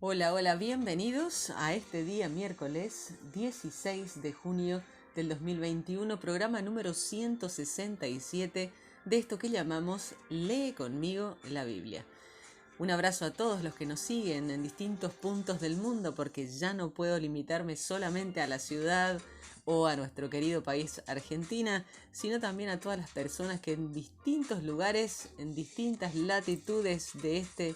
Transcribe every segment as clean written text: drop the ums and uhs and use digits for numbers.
Hola, hola, bienvenidos a este día miércoles 16 de junio del 2021, programa número 167 de esto que llamamos Lee conmigo la Biblia. Un abrazo a todos los que nos siguen en distintos puntos del mundo, porque ya no puedo limitarme solamente a la ciudad o a nuestro querido país Argentina, sino también a todas las personas que en distintos lugares, en distintas latitudes de este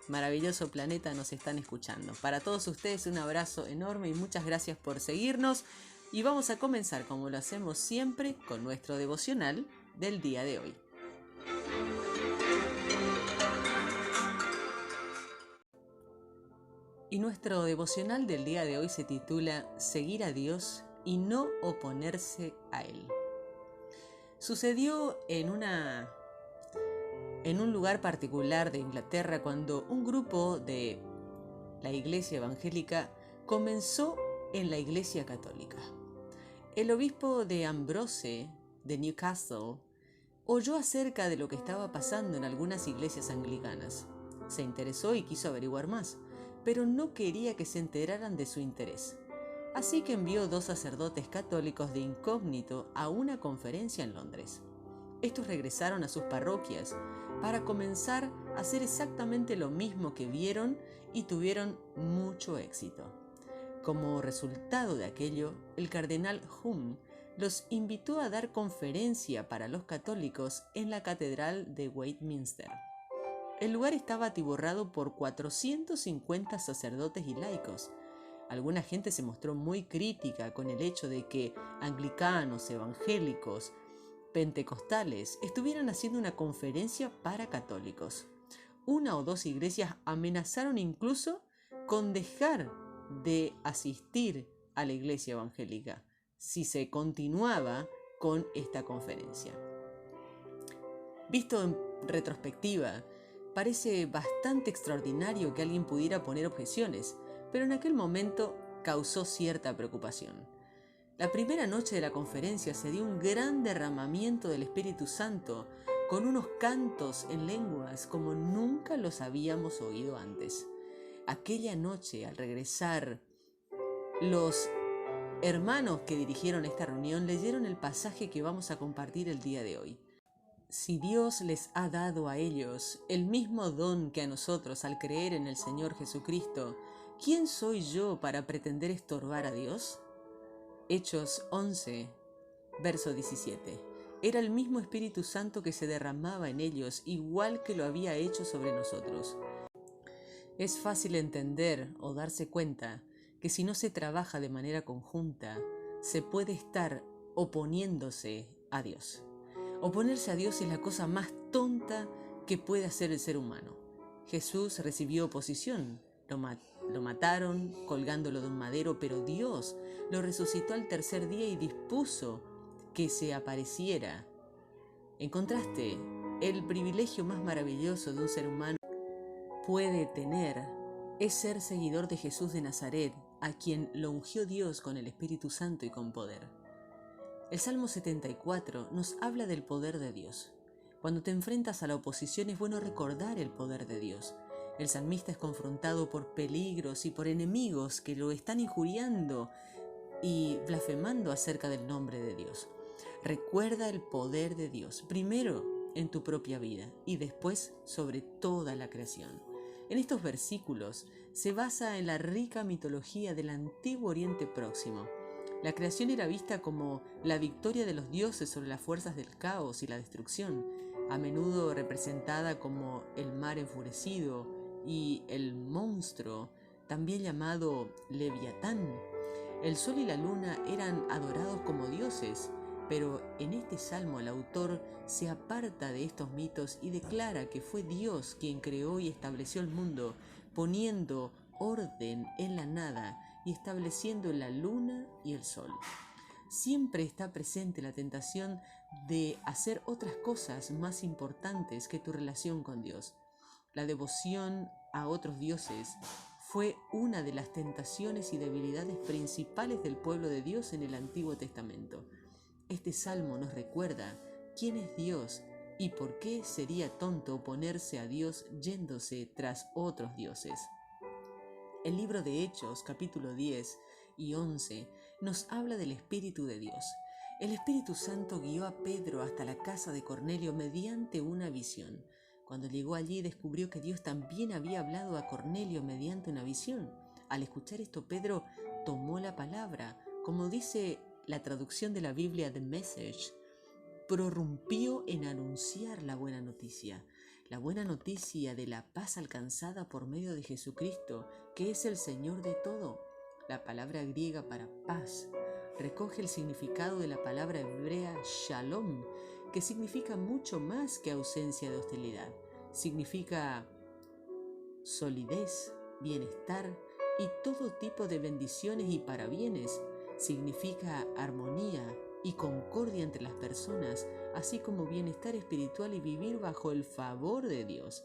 maravilloso planeta nos están escuchando. Para todos ustedes un abrazo enorme y muchas gracias por seguirnos. Y vamos a comenzar, como lo hacemos siempre, con nuestro devocional del día de hoy. Y nuestro devocional del día de hoy se titula Seguir a Dios y no oponerse a Él. Sucedió en un lugar particular de Inglaterra cuando un grupo de la iglesia evangélica comenzó en la iglesia católica. El obispo de Ambrose de Newcastle oyó acerca de lo que estaba pasando en algunas iglesias anglicanas. Se interesó y quiso averiguar más, pero no quería que se enteraran de su interés. Así que envió 2 sacerdotes católicos de incógnito a una conferencia en Londres. Estos regresaron a sus parroquias para comenzar a hacer exactamente lo mismo que vieron y tuvieron mucho éxito. Como resultado de aquello, el cardenal Hume los invitó a dar conferencia para los católicos en la Catedral de Westminster. El lugar estaba atiborrado por 450 sacerdotes y laicos. Alguna gente se mostró muy crítica con el hecho de que anglicanos, evangélicos, pentecostales estuvieran haciendo una conferencia para católicos. 1 o 2 iglesias amenazaron incluso con dejar de asistir a la iglesia evangélica si se continuaba con esta conferencia. Visto en retrospectiva, parece bastante extraordinario que alguien pudiera poner objeciones, pero en aquel momento causó cierta preocupación. La primera noche de la conferencia se dio un gran derramamiento del Espíritu Santo, con unos cantos en lenguas como nunca los habíamos oído antes. Aquella noche, al regresar, los hermanos que dirigieron esta reunión leyeron el pasaje que vamos a compartir el día de hoy. Si Dios les ha dado a ellos el mismo don que a nosotros al creer en el Señor Jesucristo, ¿quién soy yo para pretender estorbar a Dios? Hechos 11, verso 17. Era el mismo Espíritu Santo que se derramaba en ellos, igual que lo había hecho sobre nosotros. Es fácil entender o darse cuenta que si no se trabaja de manera conjunta, se puede estar oponiéndose a Dios. Oponerse a Dios es la cosa más tonta que puede hacer el ser humano. Jesús recibió oposición, lo mataron colgándolo de un madero, pero Dios lo resucitó al tercer día y dispuso que se apareciera. En contraste, el privilegio más maravilloso de un ser humano puede tener es ser seguidor de Jesús de Nazaret, a quien lo ungió Dios con el Espíritu Santo y con poder. El Salmo 74 nos habla del poder de Dios. Cuando te enfrentas a la oposición es bueno recordar el poder de Dios. El salmista es confrontado por peligros y por enemigos que lo están injuriando y blasfemando acerca del nombre de Dios. Recuerda el poder de Dios, primero en tu propia vida y después sobre toda la creación. En estos versículos se basa en la rica mitología del antiguo Oriente Próximo. La creación era vista como la victoria de los dioses sobre las fuerzas del caos y la destrucción, a menudo representada como el mar enfurecido y el monstruo, también llamado Leviatán. El sol y la luna eran adorados como dioses, pero en este salmo el autor se aparta de estos mitos y declara que fue Dios quien creó y estableció el mundo, poniendo orden en la nada y estableciendo la luna y el sol. Siempre está presente la tentación de hacer otras cosas más importantes que tu relación con Dios. La devoción a otros dioses fue una de las tentaciones y debilidades principales del pueblo de Dios en el Antiguo Testamento. Este salmo nos recuerda quién es Dios y por qué sería tonto oponerse a Dios yéndose tras otros dioses. El libro de Hechos, capítulo 10 y 11, nos habla del Espíritu de Dios. El Espíritu Santo guió a Pedro hasta la casa de Cornelio mediante una visión. Cuando llegó allí descubrió que Dios también había hablado a Cornelio mediante una visión. Al escuchar esto, Pedro tomó la palabra. Como dice la traducción de la Biblia The Message, prorrumpió en anunciar la buena noticia de la paz alcanzada por medio de Jesucristo, que es el Señor de todo. La palabra griega para paz recoge el significado de la palabra hebrea shalom, que significa mucho más que ausencia de hostilidad. Significa solidez, bienestar y todo tipo de bendiciones y parabienes. Significa armonía y concordia entre las personas, así como bienestar espiritual y vivir bajo el favor de Dios.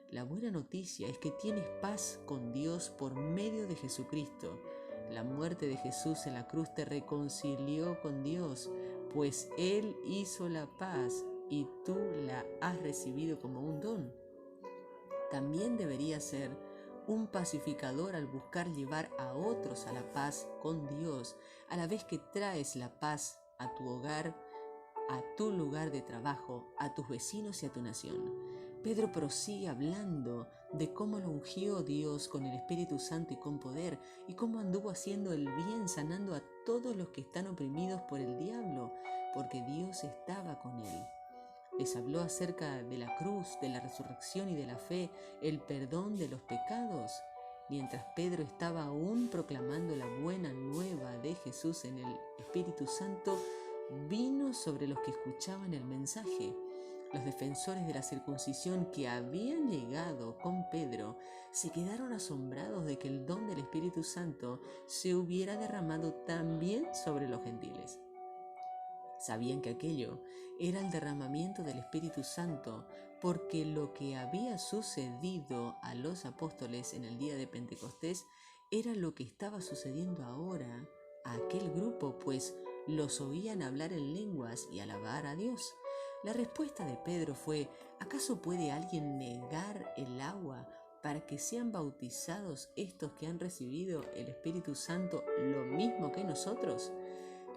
La buena noticia es que tienes paz con Dios por medio de Jesucristo. La muerte de Jesús en la cruz te reconcilió con Dios, pues Él hizo la paz y tú la has recibido como un don. También deberías ser un pacificador al buscar llevar a otros a la paz con Dios, a la vez que traes la paz a tu hogar, a tu lugar de trabajo, a tus vecinos y a tu nación. Pedro prosigue hablando de cómo lo ungió Dios con el Espíritu Santo y con poder, y cómo anduvo haciendo el bien, sanando a todos los que están oprimidos por el diablo, porque Dios estaba con él. Les habló acerca de la cruz, de la resurrección y de la fe, el perdón de los pecados. Mientras Pedro estaba aún proclamando la buena nueva de Jesús en el Espíritu Santo, vino sobre los que escuchaban el mensaje. Los defensores de la circuncisión que habían llegado con Pedro se quedaron asombrados de que el don del Espíritu Santo se hubiera derramado también sobre los gentiles. Sabían que aquello era el derramamiento del Espíritu Santo, porque lo que había sucedido a los apóstoles en el día de Pentecostés era lo que estaba sucediendo ahora a aquel grupo, pues los oían hablar en lenguas y alabar a Dios. La respuesta de Pedro fue: ¿acaso puede alguien negar el agua para que sean bautizados estos que han recibido el Espíritu Santo lo mismo que nosotros?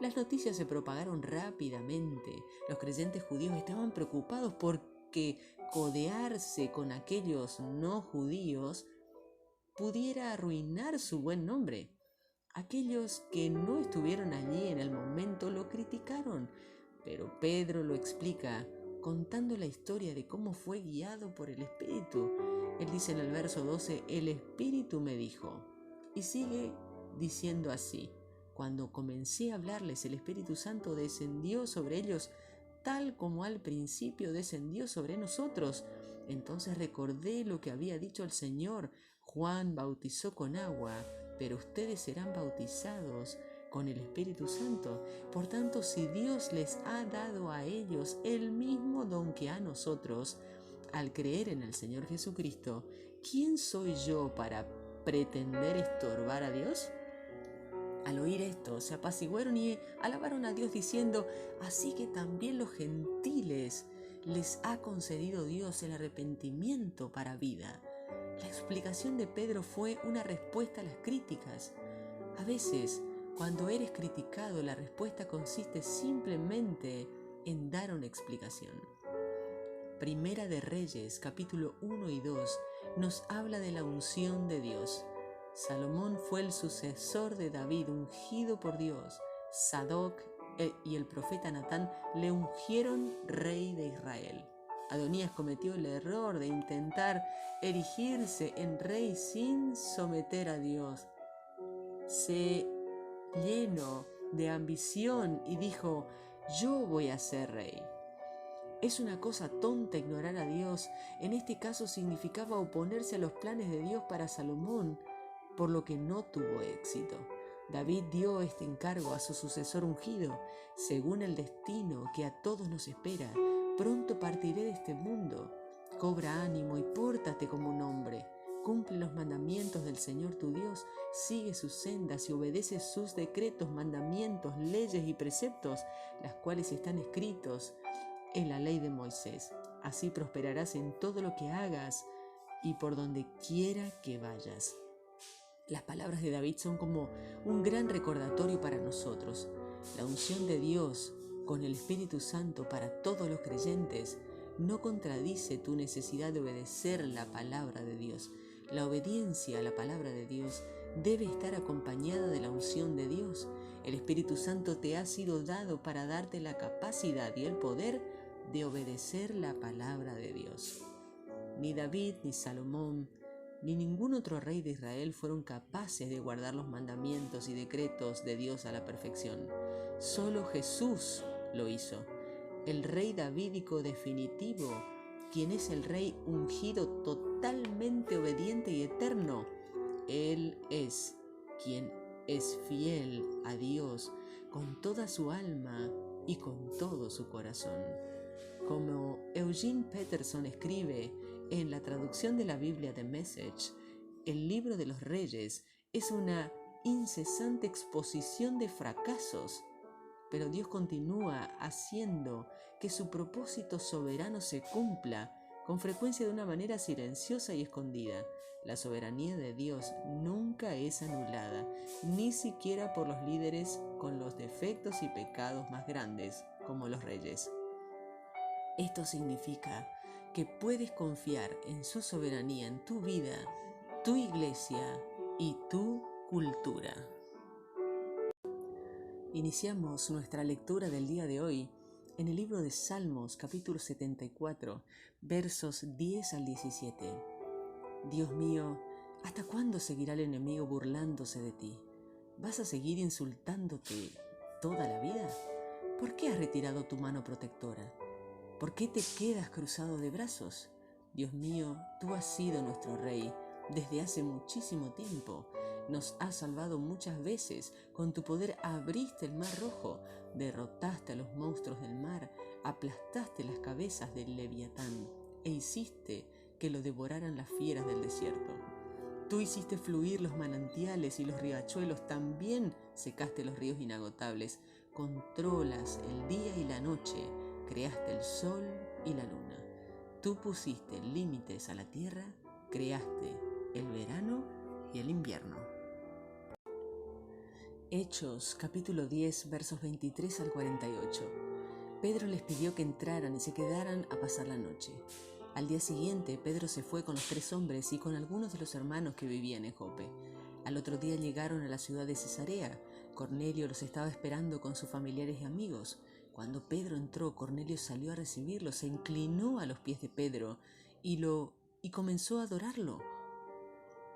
Las noticias se propagaron rápidamente. Los creyentes judíos estaban preocupados porque codearse con aquellos no judíos pudiera arruinar su buen nombre. Aquellos que no estuvieron allí en el momento lo criticaron, pero Pedro lo explica contando la historia de cómo fue guiado por el Espíritu. Él dice en el verso 12, el Espíritu me dijo, y sigue diciendo así: cuando comencé a hablarles, el Espíritu Santo descendió sobre ellos, tal como al principio descendió sobre nosotros. Entonces recordé lo que había dicho el Señor: Juan bautizó con agua, pero ustedes serán bautizados con el Espíritu Santo. Por tanto, si Dios les ha dado a ellos el mismo don que a nosotros, al creer en el Señor Jesucristo, ¿quién soy yo para pretender estorbar a Dios? Al oír esto, se apaciguaron y alabaron a Dios diciendo: así que también los gentiles les ha concedido Dios el arrepentimiento para vida. La explicación de Pedro fue una respuesta a las críticas. A veces, cuando eres criticado, la respuesta consiste simplemente en dar una explicación. Primera de Reyes, capítulo 1 y 2, nos habla de la unción de Dios. Salomón fue el sucesor de David, ungido por Dios. Sadoc y el profeta Natán le ungieron rey de Israel. Adonías cometió el error de intentar erigirse en rey sin someter a Dios. Se llenó de ambición y dijo: yo voy a ser rey. Es una cosa tonta ignorar a Dios. En este caso significaba oponerse a los planes de Dios para Salomón, por lo que no tuvo éxito. David dio este encargo a su sucesor ungido: según el destino que a todos nos espera, pronto partiré de este mundo. Cobra ánimo y pórtate como un hombre. cumple los mandamientos del Señor tu Dios, sigue sus sendas y obedece sus decretos, mandamientos, leyes y preceptos, las cuales están escritos en la ley de Moisés. Así prosperarás en todo lo que hagas y por donde quiera que vayas. Las palabras de David son como un gran recordatorio para nosotros. La unción de Dios con el Espíritu Santo para todos los creyentes no contradice tu necesidad de obedecer la palabra de Dios. La obediencia a la palabra de Dios debe estar acompañada de la unción de Dios. El Espíritu Santo te ha sido dado para darte la capacidad y el poder de obedecer la palabra de Dios. Ni David, ni Salomón, ni ningún otro rey de Israel fueron capaces de guardar los mandamientos y decretos de Dios a la perfección. Solo Jesús lo hizo. El rey davídico definitivo, quien es el rey ungido totalmente obediente y eterno. Él es quien es fiel a Dios con toda su alma y con todo su corazón. Como Eugene Peterson escribe en la traducción de la Biblia de Message, el libro de los Reyes es una incesante exposición de fracasos, pero Dios continúa haciendo que su propósito soberano se cumpla, con frecuencia de una manera silenciosa y escondida. La soberanía de Dios nunca es anulada, ni siquiera por los líderes con los defectos y pecados más grandes, como los reyes. Esto significa que puedes confiar en su soberanía en tu vida, tu iglesia y tu cultura. Iniciamos nuestra lectura del día de hoy en el libro de Salmos, capítulo 74, versos 10 al 17. Dios mío, ¿hasta cuándo seguirá el enemigo burlándose de ti? ¿Vas a seguir insultándote toda la vida? ¿Por qué has retirado tu mano protectora? ¿Por qué te quedas cruzado de brazos? Dios mío, tú has sido nuestro Rey desde hace muchísimo tiempo. Nos has salvado muchas veces. Con tu poder abriste el mar rojo, derrotaste a los monstruos del mar, aplastaste las cabezas del Leviatán e hiciste que lo devoraran las fieras del desierto. Tú hiciste fluir los manantiales y los riachuelos, también secaste los ríos inagotables. Controlas el día y la noche, creaste el sol y la luna. Tú pusiste límites a la tierra, creaste el verano y el invierno. Hechos, capítulo 10, versos 23 al 48. Pedro les pidió que entraran y se quedaran a pasar la noche. Al día siguiente, Pedro se fue con los 3 hombres y con algunos de los hermanos que vivían en Jope. Al otro día llegaron a la ciudad de Cesarea. Cornelio los estaba esperando con sus familiares y amigos. Cuando Pedro entró, Cornelio salió a recibirlo, se inclinó a los pies de Pedro y comenzó a adorarlo.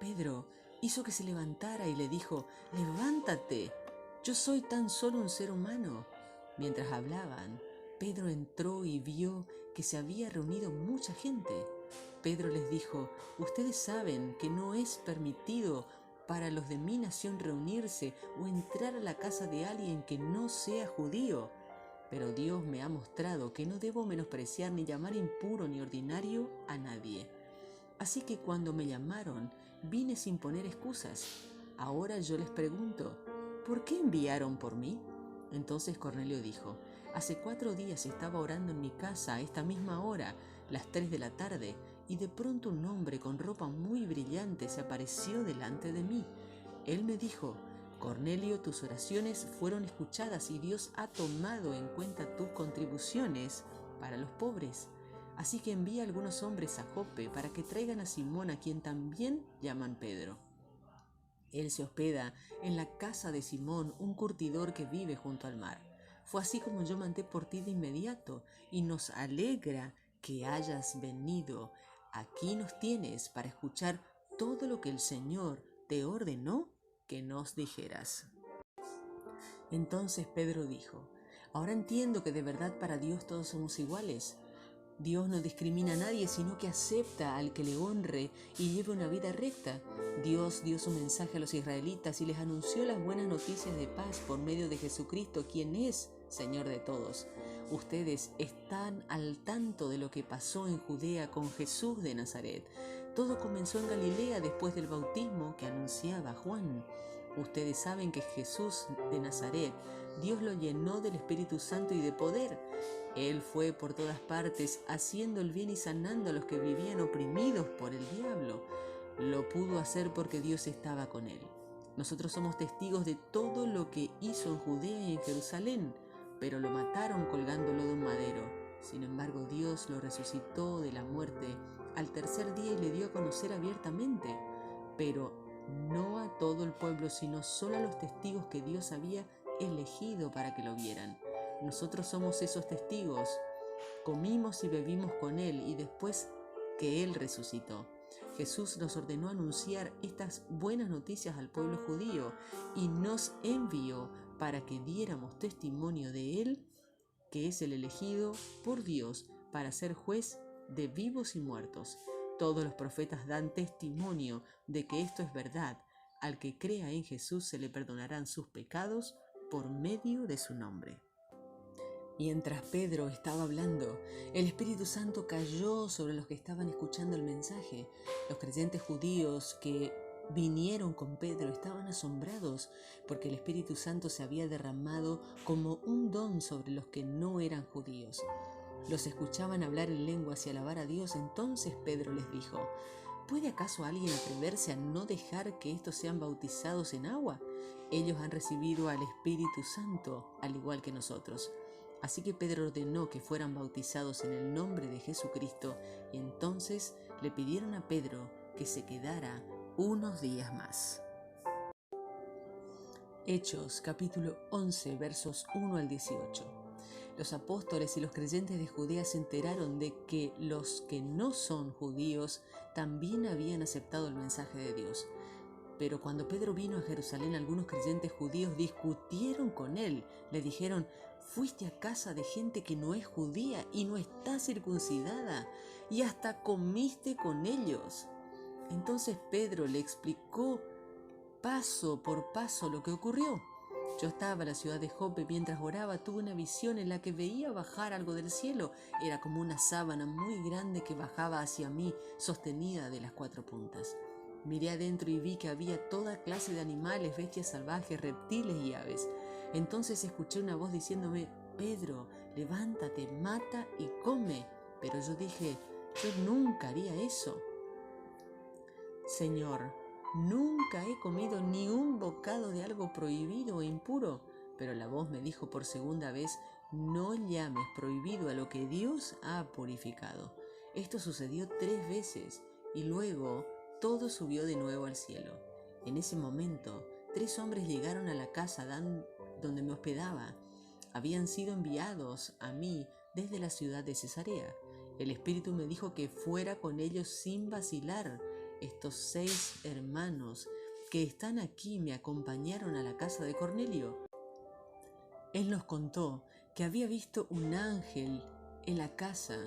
Pedro hizo que se levantara y le dijo: «Levántate, yo soy tan solo un ser humano». Mientras hablaban, Pedro entró y vio que se había reunido mucha gente. Pedro les dijo: «Ustedes saben que no es permitido para los de mi nación reunirse o entrar a la casa de alguien que no sea judío. Pero Dios me ha mostrado que no debo menospreciar ni llamar impuro ni ordinario a nadie. Así que cuando me llamaron, vine sin poner excusas. Ahora yo les pregunto, ¿por qué enviaron por mí?». Entonces Cornelio dijo: «Hace 4 días estaba orando en mi casa a esta misma hora, las 3 de la tarde, y de pronto un hombre con ropa muy brillante se apareció delante de mí. Él me dijo: «Cornelio, tus oraciones fueron escuchadas y Dios ha tomado en cuenta tus contribuciones para los pobres. Así que envía algunos hombres a Jope para que traigan a Simón, a quien también llaman Pedro. Él se hospeda en la casa de Simón, un curtidor que vive junto al mar. Fue así como yo mandé por ti de inmediato, y nos alegra que hayas venido. Aquí nos tienes para escuchar todo lo que el Señor te ordenó que nos dijeras». Entonces Pedro dijo: «Ahora entiendo que de verdad para Dios todos somos iguales. Dios no discrimina a nadie, sino que acepta al que le honre y lleve una vida recta. Dios dio su mensaje a los israelitas y les anunció las buenas noticias de paz por medio de Jesucristo, quien es Señor de todos. Ustedes están al tanto de lo que pasó en Judea con Jesús de Nazaret. Todo comenzó en Galilea después del bautismo que anunciaba Juan. Ustedes saben que Jesús de Nazaret, Dios lo llenó del Espíritu Santo y de poder. Él fue por todas partes haciendo el bien y sanando a los que vivían oprimidos por el diablo. Lo pudo hacer porque Dios estaba con él. Nosotros somos testigos de todo lo que hizo en Judea y en Jerusalén, pero lo mataron colgándolo de un madero. Sin embargo, Dios lo resucitó de la muerte al tercer día y le dio a conocer abiertamente, pero no a todo el pueblo, sino solo a los testigos que Dios había elegido para que lo vieran. Nosotros somos esos testigos. Comimos y bebimos con Él y después que Él resucitó. Jesús nos ordenó anunciar estas buenas noticias al pueblo judío y nos envió para que diéramos testimonio de Él, que es el elegido por Dios para ser juez de vivos y muertos. Todos los profetas dan testimonio de que esto es verdad. Al que crea en Jesús se le perdonarán sus pecados por medio de su nombre. Mientras Pedro estaba hablando, el Espíritu Santo cayó sobre los que estaban escuchando el mensaje. Los creyentes judíos que vinieron con Pedro estaban asombrados porque el Espíritu Santo se había derramado como un don sobre los que no eran judíos. Los escuchaban hablar en lenguas y alabar a Dios. Entonces Pedro les dijo: ¿puede acaso alguien atreverse a no dejar que estos sean bautizados en agua? Ellos han recibido al Espíritu Santo, al igual que nosotros. Así que Pedro ordenó que fueran bautizados en el nombre de Jesucristo, y entonces le pidieron a Pedro que se quedara unos días más. Hechos capítulo 11 versos 1 al 18. Los apóstoles y los creyentes de Judea se enteraron de que los que no son judíos también habían aceptado el mensaje de Dios. Pero cuando Pedro vino a Jerusalén, algunos creyentes judíos discutieron con él. Le dijeron: fuiste a casa de gente que no es judía y no está circuncidada, y hasta comiste con ellos. Entonces Pedro le explicó paso por paso lo que ocurrió. Yo estaba en la ciudad de Jope mientras oraba, tuve una visión en la que veía bajar algo del cielo. Era como una sábana muy grande que bajaba hacia mí, sostenida de las 4 puntas. Miré adentro y vi que había toda clase de animales, bestias salvajes, reptiles y aves. Entonces escuché una voz diciéndome: Pedro, levántate, mata y come. Pero yo dije: yo nunca haría eso. Señor, nunca he comido ni un bocado de algo prohibido o impuro. Pero la voz me dijo por segunda vez: no llames prohibido a lo que Dios ha purificado. Esto sucedió 3 veces y luego todo subió de nuevo al cielo. En ese momento, 3 hombres llegaron a la casa donde me hospedaba. Habían sido enviados a mí desde la ciudad de Cesarea. El Espíritu me dijo que fuera con ellos sin vacilar. Estos 6 hermanos que están aquí me acompañaron a la casa de Cornelio. Él nos contó que había visto un ángel en la casa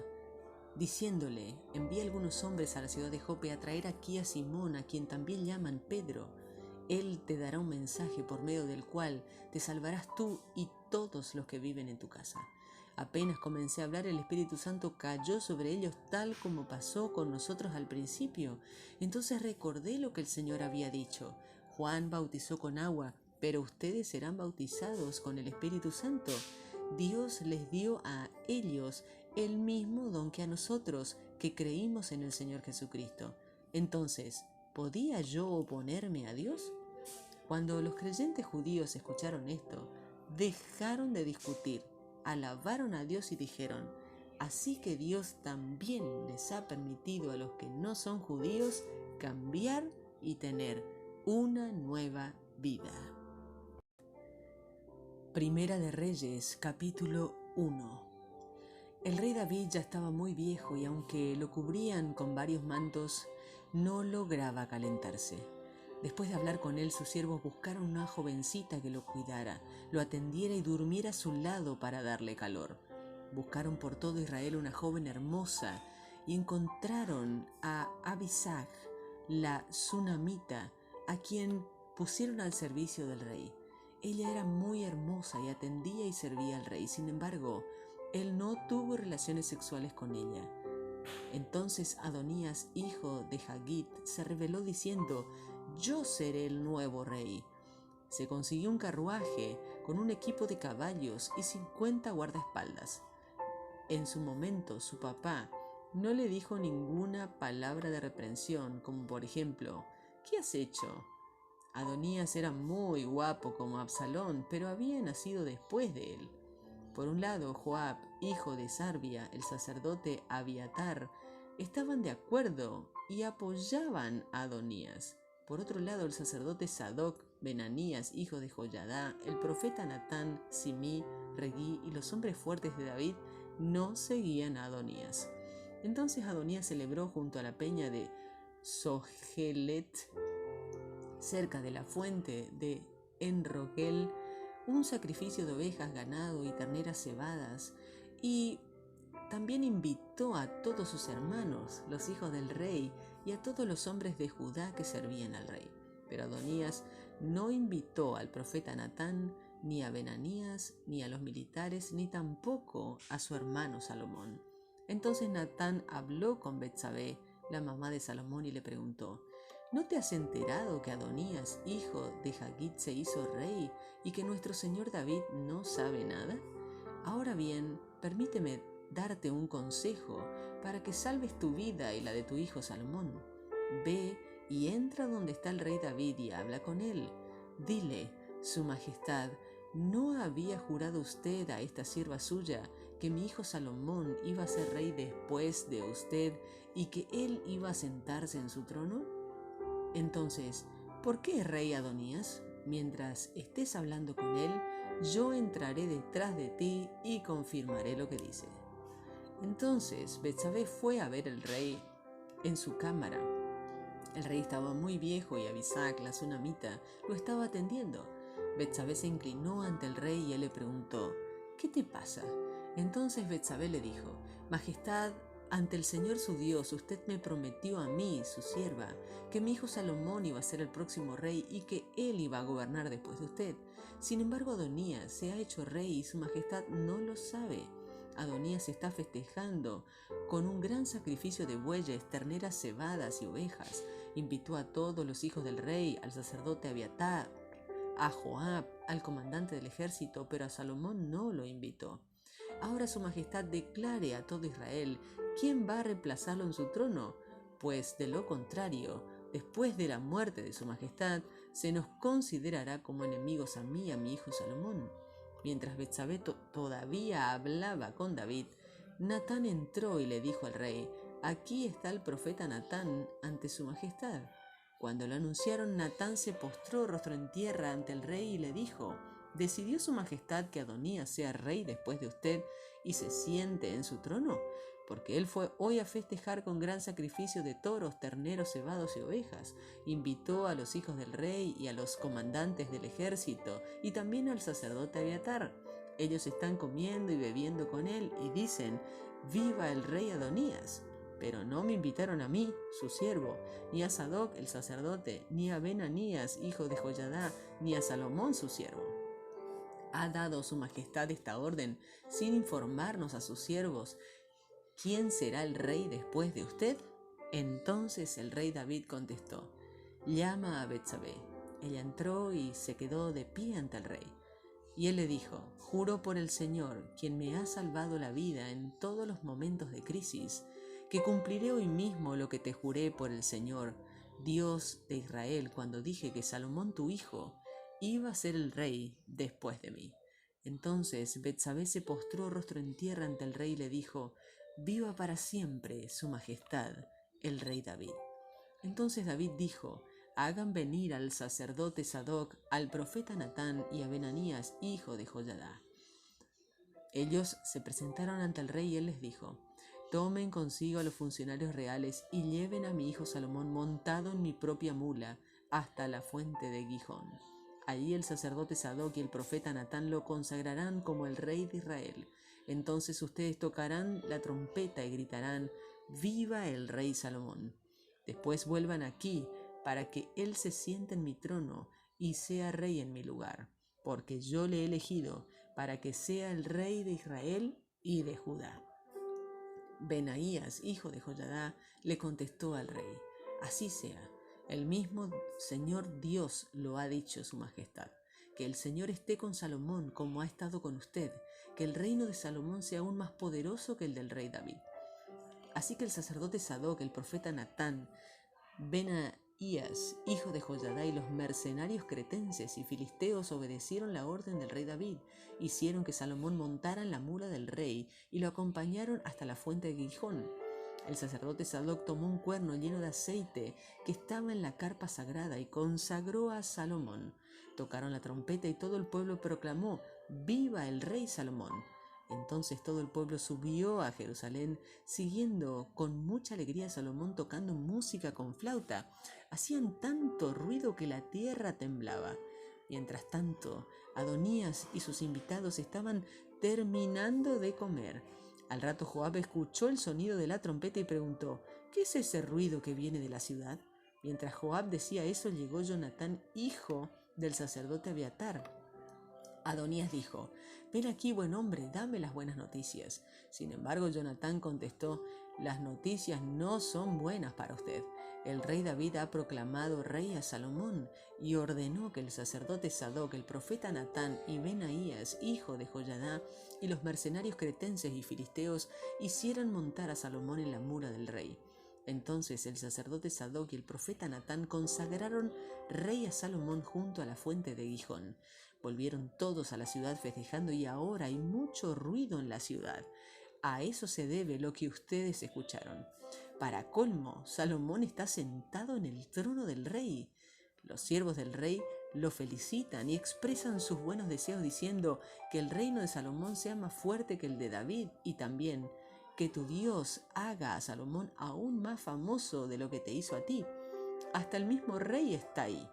diciéndole: envía algunos hombres a la ciudad de Jope a traer aquí a Simón, a quien también llaman Pedro. Él te dará un mensaje por medio del cual te salvarás tú y todos los que viven en tu casa. Apenas comencé a hablar, el Espíritu Santo cayó sobre ellos tal como pasó con nosotros al principio. Entonces recordé lo que el Señor había dicho: Juan bautizó con agua, pero ustedes serán bautizados con el Espíritu Santo. Dios les dio a ellos el mismo don que a nosotros, que creímos en el Señor Jesucristo. Entonces, ¿podía yo oponerme a Dios? Cuando los creyentes judíos escucharon esto, dejaron de discutir, alabaron a Dios y dijeron: así que Dios también les ha permitido a los que no son judíos cambiar y tener una nueva vida. Primera de Reyes, capítulo 1. El rey David ya estaba muy viejo y aunque lo cubrían con varios mantos, no lograba calentarse. Después de hablar con él, sus siervos buscaron una jovencita que lo cuidara, lo atendiera y durmiera a su lado para darle calor. Buscaron por todo Israel una joven hermosa y encontraron a Abisag, la sunamita, a quien pusieron al servicio del rey. Ella era muy hermosa y atendía y servía al rey. Sin embargo, él no tuvo relaciones sexuales con ella. Entonces Adonías, hijo de Hagit, se rebeló diciendo: «Yo seré el nuevo rey». Se consiguió un carruaje con un equipo de caballos y 50 guardaespaldas. En su momento, su papá no le dijo ninguna palabra de reprensión, como por ejemplo: «¿Qué has hecho?». Adonías era muy guapo como Absalón, pero había nacido después de él. Por un lado, Joab, hijo de Sarbia, el sacerdote Abiatar, estaban de acuerdo y apoyaban a Adonías. Por otro lado, el sacerdote Sadoc, Benanías, hijo de Joyadá, el profeta Natán, Simí, Regí y los hombres fuertes de David no seguían a Adonías. Entonces Adonías celebró junto a la peña de Sohelet, cerca de la fuente de Enrogel, un sacrificio de ovejas, ganado y terneras cebadas, y también invitó a todos sus hermanos, los hijos del rey, y a todos los hombres de Judá que servían al rey. Pero Adonías no invitó al profeta Natán, ni a Benanías, ni a los militares, ni tampoco a su hermano Salomón. Entonces Natán habló con Betsabé, la mamá de Salomón, y le preguntó: ¿No te has enterado que Adonías, hijo de Hagit, se hizo rey y que nuestro señor David no sabe nada? Ahora bien, permíteme darte un consejo para que salves tu vida y la de tu hijo Salomón. Ve y entra donde está el rey David y habla con él. Dile: Su Majestad, ¿no había jurado usted a esta sierva suya que mi hijo Salomón iba a ser rey después de usted y que él iba a sentarse en su trono? Entonces, ¿por qué rey Adonías? Mientras estés hablando con él, yo entraré detrás de ti y confirmaré lo que dice. Entonces Betsabé fue a ver al rey en su cámara. El rey estaba muy viejo y Abisac, la sunamita, lo estaba atendiendo. Betsabé se inclinó ante el rey y él le preguntó: «¿Qué te pasa?». Entonces Betsabé le dijo: «Majestad, ante el Señor su Dios, usted me prometió a mí, su sierva, que mi hijo Salomón iba a ser el próximo rey y que él iba a gobernar después de usted. Sin embargo, Adonías se ha hecho rey y su majestad no lo sabe. Adonías está festejando con un gran sacrificio de bueyes, terneras cebadas y ovejas. Invitó a todos los hijos del rey, al sacerdote Abiatar, a Joab, al comandante del ejército, pero a Salomón no lo invitó. Ahora su majestad declare a todo Israel quién va a reemplazarlo en su trono, pues de lo contrario, después de la muerte de su majestad, se nos considerará como enemigos a mí y a mi hijo Salomón». Mientras Betsabé todavía hablaba con David, Natán entró y le dijo al rey: «Aquí está el profeta Natán ante su majestad». Cuando lo anunciaron, Natán se postró rostro en tierra ante el rey y le dijo: «¿Decidió su majestad que Adonías sea rey después de usted y se siente en su trono? Porque él fue hoy a festejar con gran sacrificio de toros, terneros, cebados y ovejas. Invitó a los hijos del rey y a los comandantes del ejército y también al sacerdote Abiatar. Ellos están comiendo y bebiendo con él y dicen: ¡Viva el rey Adonías!». Pero no me invitaron a mí, su siervo, ni a Sadoc el sacerdote, ni a Benanías, hijo de Joyadá, ni a Salomón su siervo. ¿Ha dado su majestad esta orden sin informarnos a sus siervos quién será el rey después de usted? Entonces el rey David contestó: «Llama a Betsabé». Ella entró y se quedó de pie ante el rey. Y él le dijo: «Juro por el Señor, quien me ha salvado la vida en todos los momentos de crisis, que cumpliré hoy mismo lo que te juré por el Señor, Dios de Israel, cuando dije que Salomón tu hijo iba a ser el rey después de mí». Entonces Betsabé se postró rostro en tierra ante el rey y le dijo: «Viva para siempre su majestad, el rey David». Entonces David dijo: «Hagan venir al sacerdote Sadoc, al profeta Natán y a Benanías, hijo de Joyadá». Ellos se presentaron ante el rey y él les dijo: «Tomen consigo a los funcionarios reales y lleven a mi hijo Salomón montado en mi propia mula hasta la fuente de Gihón. Allí el sacerdote Sadoc y el profeta Natán lo consagrarán como el rey de Israel. Entonces ustedes tocarán la trompeta y gritarán: ¡Viva el rey Salomón! Después vuelvan aquí para que él se siente en mi trono y sea rey en mi lugar, porque yo le he elegido para que sea el rey de Israel y de Judá. Benaías, hijo de Joiada, le contestó al rey: así sea, el mismo Señor Dios lo ha dicho su majestad. Que el Señor esté con Salomón como ha estado con usted, que el reino de Salomón sea aún más poderoso que el del rey David. Así que el sacerdote Sadoc, el profeta Natán, Benaías, hijo de Joiada, y los mercenarios cretenses y filisteos obedecieron la orden del rey David, hicieron que Salomón montara en la mula del rey y lo acompañaron hasta la fuente de Gihón. El sacerdote Sadoc tomó un cuerno lleno de aceite que estaba en la carpa sagrada y consagró a Salomón. Tocaron la trompeta y todo el pueblo proclamó: ¡Viva el rey Salomón! Entonces todo el pueblo subió a Jerusalén, siguiendo con mucha alegría a Salomón tocando música con flauta. Hacían tanto ruido que la tierra temblaba. Mientras tanto, Adonías y sus invitados estaban terminando de comer. Al rato Joab escuchó el sonido de la trompeta y preguntó: ¿qué es ese ruido que viene de la ciudad? Mientras Joab decía eso, llegó Jonatán, hijo del sacerdote Abiatar. Adonías dijo: ven aquí, buen hombre, dame las buenas noticias. Sin embargo, Jonatán contestó: las noticias no son buenas para usted. El rey David ha proclamado rey a Salomón y ordenó que el sacerdote Sadoc, el profeta Natán y Benaías, hijo de Joiada, y los mercenarios cretenses y filisteos hicieran montar a Salomón en la mula del rey. Entonces el sacerdote Sadoc y el profeta Natán consagraron rey a Salomón junto a la fuente de Gihón. Volvieron todos a la ciudad festejando y ahora hay mucho ruido en la ciudad. A eso se debe lo que ustedes escucharon. Para colmo, Salomón está sentado en el trono del rey. Los siervos del rey lo felicitan y expresan sus buenos deseos diciendo: que el reino de Salomón sea más fuerte que el de David, y también que tu Dios haga a Salomón aún más famoso de lo que te hizo a ti. Hasta el mismo rey está ahí.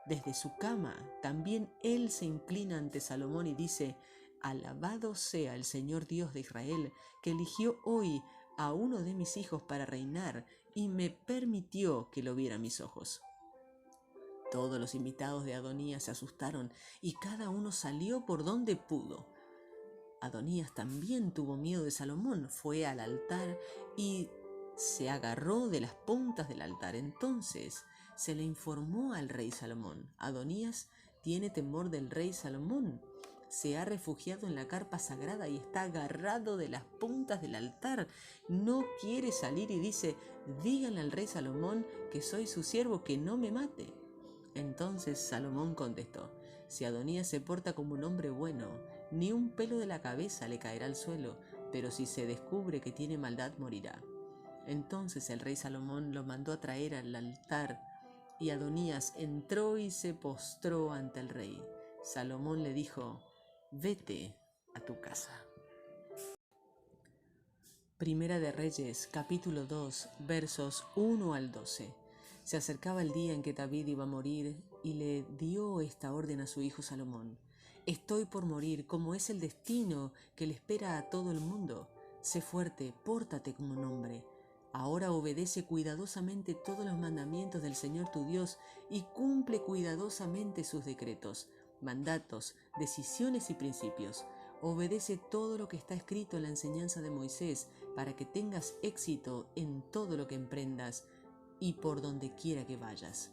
Desde su cama también él se inclina ante Salomón y dice: alabado sea el Señor Dios de Israel, que eligió hoy a uno de mis hijos para reinar y me permitió que lo viera mis ojos. Todos los invitados de Adonías se asustaron y cada uno salió por donde pudo. Adonías también tuvo miedo de Salomón, fue al altar y se agarró de las puntas del altar. Entonces se le informó al rey Salomón: Adonías tiene temor del rey Salomón. Se ha refugiado en la carpa sagrada y está agarrado de las puntas del altar. No quiere salir y dice: díganle al rey Salomón que soy su siervo, que no me mate. Entonces Salomón contestó: si Adonías se porta como un hombre bueno, ni un pelo de la cabeza le caerá al suelo, pero si se descubre que tiene maldad, morirá. Entonces el rey Salomón lo mandó a traer al altar, y Adonías entró y se postró ante el rey. Salomón le dijo: vete a tu casa. Primera de Reyes, capítulo 2, versos 1 al 12. Se acercaba el día en que David iba a morir y le dio esta orden a su hijo Salomón: estoy por morir, como es el destino que le espera a todo el mundo. Sé fuerte, pórtate como un hombre. Ahora obedece cuidadosamente todos los mandamientos del Señor tu Dios y cumple cuidadosamente sus decretos, mandatos, decisiones y principios. Obedece todo lo que está escrito en la enseñanza de Moisés para que tengas éxito en todo lo que emprendas y por donde quiera que vayas.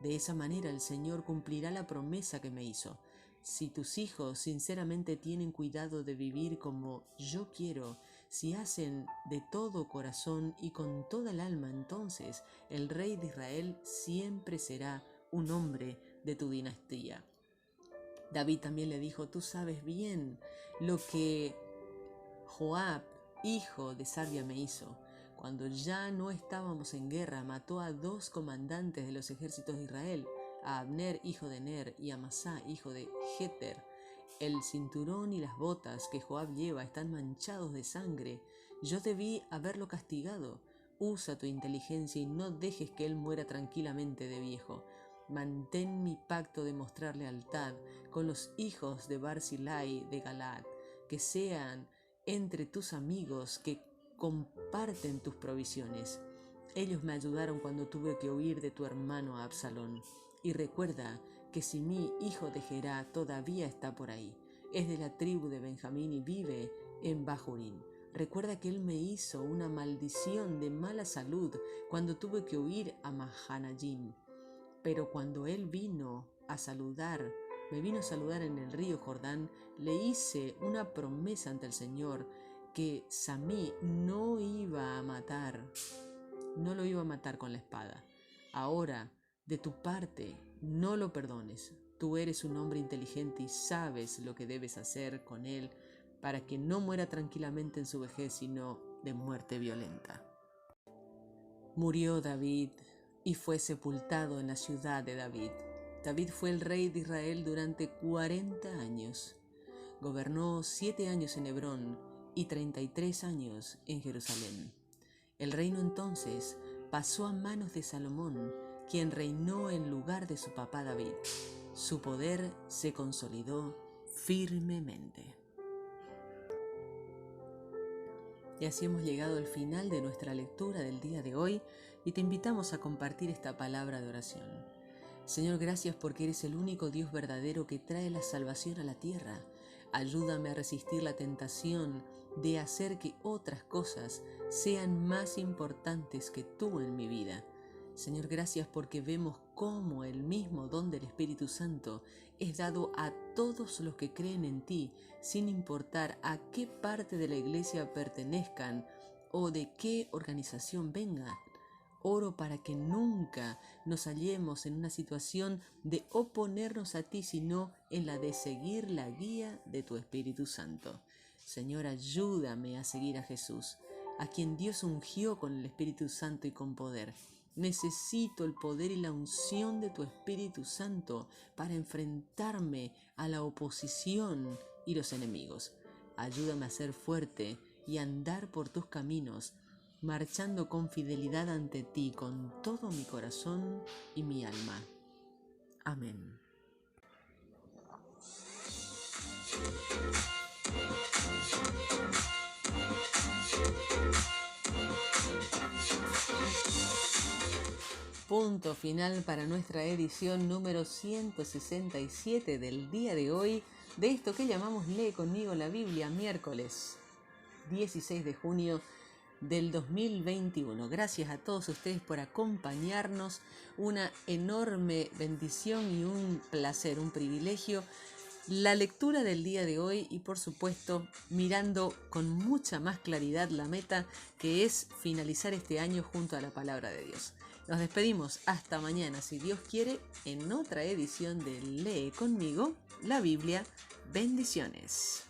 De esa manera el Señor cumplirá la promesa que me hizo. Si tus hijos sinceramente tienen cuidado de vivir como yo quiero, si hacen de todo corazón y con toda el alma, entonces el rey de Israel siempre será un hombre de tu dinastía. David también le dijo: tú sabes bien lo que Joab, hijo de Sarvia, me hizo. Cuando ya no estábamos en guerra, mató a 2 comandantes de los ejércitos de Israel, a Abner, hijo de Ner, y a Amasá, hijo de Jeter. El cinturón y las botas que Joab lleva están manchados de sangre. Yo debí haberlo castigado. Usa tu inteligencia y no dejes que él muera tranquilamente de viejo. Mantén mi pacto de mostrar lealtad con los hijos de Barzillai de Galaad, que sean entre tus amigos que comparten tus provisiones. Ellos me ayudaron cuando tuve que huir de tu hermano Absalón. Y recuerda que Simí, hijo de Gerá, todavía está por ahí. es de la tribu de Benjamín y vive en Bahurín. Recuerda que él me hizo una maldición de mala salud cuando tuve que huir a Mahanayim. Pero cuando él me vino a saludar en el río Jordán, le hice una promesa ante el Señor que Samí no lo iba a matar con la espada. Ahora, de tu parte, no lo perdones. Tú eres un hombre inteligente y sabes lo que debes hacer con él para que no muera tranquilamente en su vejez, sino de muerte violenta. Murió David y fue sepultado en la ciudad de David. David fue el rey de Israel durante 40 años. Gobernó 7 años en Hebrón y 33 años en Jerusalén. El reino entonces pasó a manos de Salomón, quien reinó en lugar de su papá David. Su poder se consolidó firmemente. Y así hemos llegado al final de nuestra lectura del día de hoy y te invitamos a compartir esta palabra de oración. Señor, gracias porque eres el único Dios verdadero que trae la salvación a la tierra. Ayúdame a resistir la tentación de hacer que otras cosas sean más importantes que tú en mi vida. Señor, gracias porque vemos cómo el mismo don del Espíritu Santo es dado a todos los que creen en ti, sin importar a qué parte de la iglesia pertenezcan o de qué organización vengan. Oro para que nunca nos hallemos en una situación de oponernos a ti, sino en la de seguir la guía de tu Espíritu Santo. Señor, ayúdame a seguir a Jesús, a quien Dios ungió con el Espíritu Santo y con poder. Necesito el poder y la unción de tu Espíritu Santo para enfrentarme a la oposición y los enemigos. Ayúdame a ser fuerte y andar por tus caminos, marchando con fidelidad ante ti con todo mi corazón y mi alma. Amén. Punto final para nuestra edición número 167 del día de hoy, de esto que llamamos Lee conmigo la Biblia, miércoles 16 de junio del 2021. Gracias a todos ustedes por acompañarnos. Una enorme bendición y un placer, un privilegio la lectura del día de hoy y por supuesto mirando con mucha más claridad la meta, que es finalizar este año junto a la palabra de Dios. Nos despedimos hasta mañana, si Dios quiere, en otra edición de Lee conmigo la Biblia. Bendiciones.